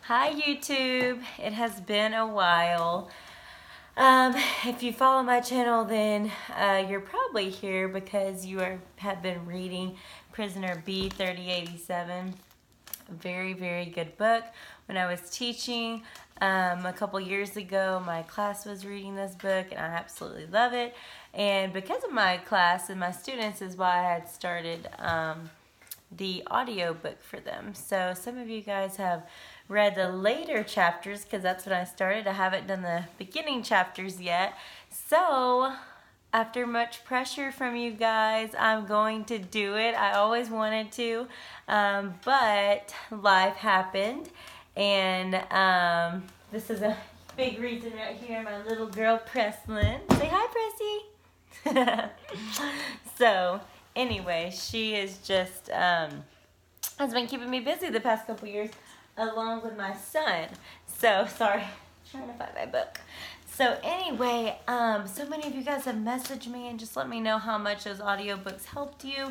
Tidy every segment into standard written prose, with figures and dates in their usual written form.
Hi YouTube, it has been a while. If you follow my channel, then you're probably here because you have been reading Prisoner B-3087. Very, very good book. When I was teaching a couple years ago, my class was reading this book and I absolutely love it. And because of my class and my students is why I had started the audiobook for them. So some of you guys have read the later chapters because that's when I started. I haven't done the beginning chapters yet. So after much pressure from you guys, I'm going to do it. I always wanted to, but life happened. And this is a big reason right here. My little girl, Preslyn. Say hi, Pressy. So anyway, she is just, has been keeping me busy the past couple years along with my son. So, sorry, I'm trying to find my book. So anyway, so many of you guys have messaged me and just let me know how much those audiobooks helped you.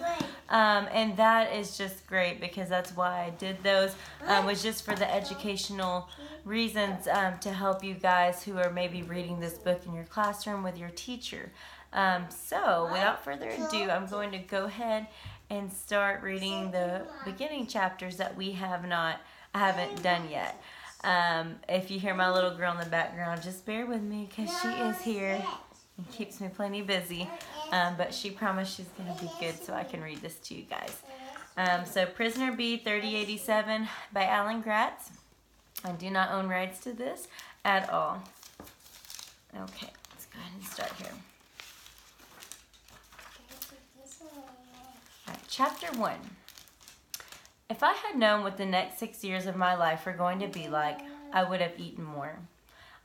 And that is just great because that's why I did those, was just for the educational reasons to help you guys who are maybe reading this book in your classroom with your teacher. So without further ado, I'm going to go ahead and start reading the beginning chapters that I haven't done yet. If you hear my little girl in the background, just bear with me because she is here and keeps me plenty busy. But she promised she's going to be good so I can read this to you guys. So Prisoner B-3087 by Alan Gratz. I do not own rights to this at all. Okay, let's go ahead and start here. Alright, Chapter 1. If I had known what the next 6 years of my life were going to be like, I would have eaten more.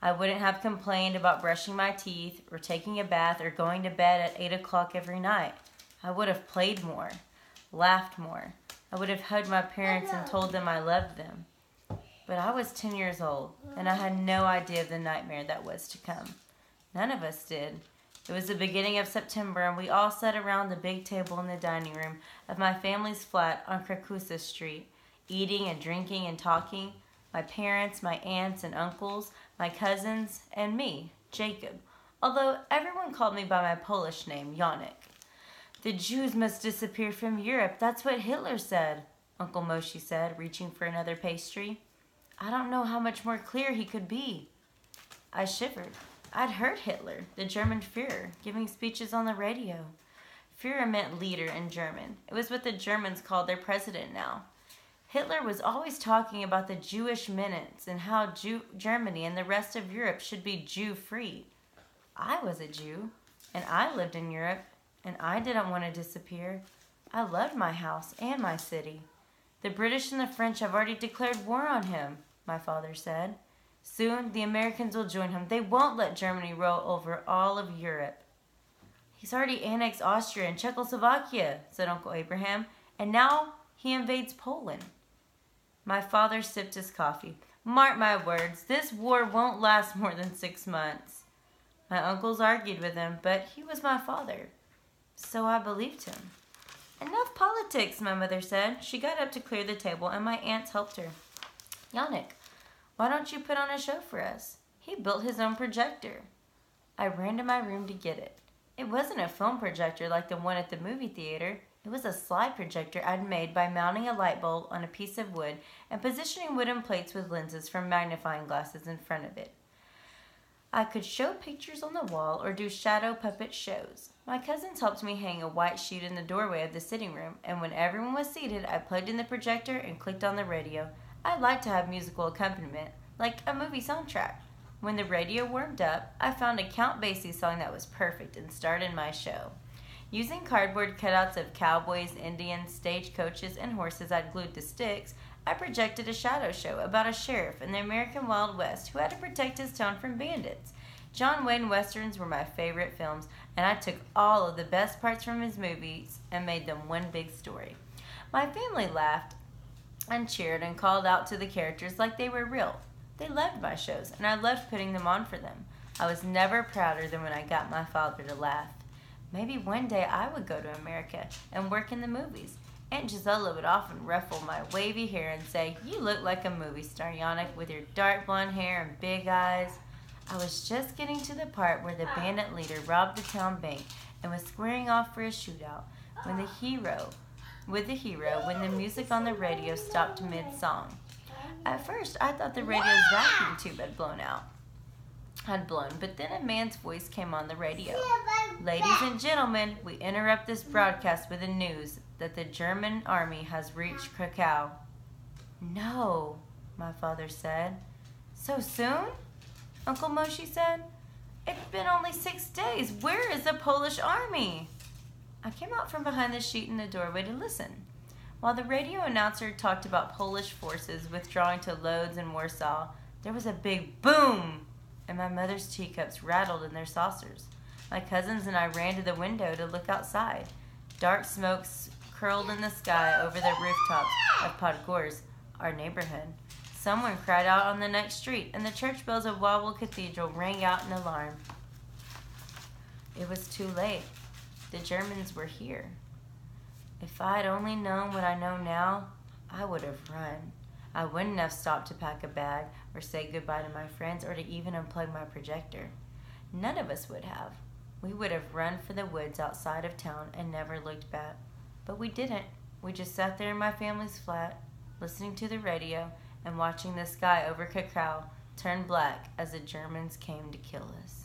I wouldn't have complained about brushing my teeth or taking a bath or going to bed at 8 o'clock every night. I would have played more, laughed more. I would have hugged my parents and told them I loved them. But I was 10 years old, and I had no idea of the nightmare that was to come. None of us did. It was the beginning of September, and we all sat around the big table in the dining room of my family's flat on Krakusa Street, eating and drinking and talking. My parents, my aunts and uncles, my cousins, and me, Jacob, although everyone called me by my Polish name, Janek. The Jews must disappear from Europe. That's what Hitler said, Uncle Moshe said, reaching for another pastry. I don't know how much more clear he could be. I shivered. I'd heard Hitler, the German Führer, giving speeches on the radio. Führer meant leader in German. It was what the Germans called their president now. Hitler was always talking about the Jewish menace and how Germany and the rest of Europe should be Jew-free. I was a Jew, and I lived in Europe, and I didn't want to disappear. I loved my house and my city. The British and the French have already declared war on him, my father said. Soon, the Americans will join him. They won't let Germany roll over all of Europe. He's already annexed Austria and Czechoslovakia, said Uncle Abraham, and now he invades Poland. My father sipped his coffee. Mark my words, this war won't last more than 6 months. My uncles argued with him, but he was my father, so I believed him. Enough politics, my mother said. She got up to clear the table, and my aunts helped her. Janek, why don't you put on a show for us? He built his own projector. I ran to my room to get it. It wasn't a film projector like the one at the movie theater. It was a slide projector I'd made by mounting a light bulb on a piece of wood and positioning wooden plates with lenses from magnifying glasses in front of it. I could show pictures on the wall or do shadow puppet shows. My cousins helped me hang a white sheet in the doorway of the sitting room, and when everyone was seated, I plugged in the projector and clicked on the radio. I like to have musical accompaniment, like a movie soundtrack. When the radio warmed up, I found a Count Basie song that was perfect and started my show. Using cardboard cutouts of cowboys, Indians, stagecoaches, and horses I'd glued to sticks, I projected a shadow show about a sheriff in the American Wild West who had to protect his town from bandits. John Wayne Westerns were my favorite films, and I took all of the best parts from his movies and made them one big story. My family laughed and cheered and called out to the characters like they were real. They loved my shows, and I loved putting them on for them. I was never prouder than when I got my father to laugh. Maybe one day I would go to America and work in the movies, Aunt Gisela would often ruffle my wavy hair and say, "You look like a movie star, Yannick, with your dark blonde hair and big eyes." I was just getting to the part where the bandit leader robbed the town bank and was squaring off for a shootout when the music on the radio stopped mid-song. At first, I thought the radio's vacuum tube had blown, but then a man's voice came on the radio. "Ladies and gentlemen, we interrupt this broadcast with the news that the German army has reached Krakow." "No," my father said. "So soon?" Uncle Moshe said. "It's been only 6 days. Where is the Polish army?" I came out from behind the sheet in the doorway to listen. While the radio announcer talked about Polish forces withdrawing to Lodz and Warsaw, there was a big boom, and my mother's teacups rattled in their saucers. My cousins and I ran to the window to look outside. Dark smoke curled in the sky over the rooftops of Podgorsk, our neighborhood. Someone cried out on the next street, and the church bells of Wawel Cathedral rang out in alarm. It was too late. The Germans were here. If I'd only known what I know now, I would have run. I wouldn't have stopped to pack a bag or say goodbye to my friends or to even unplug my projector. None of us would have. We would have run for the woods outside of town and never looked back. But we didn't. We just sat there in my family's flat, listening to the radio and watching the sky over Krakow turn black as the Germans came to kill us.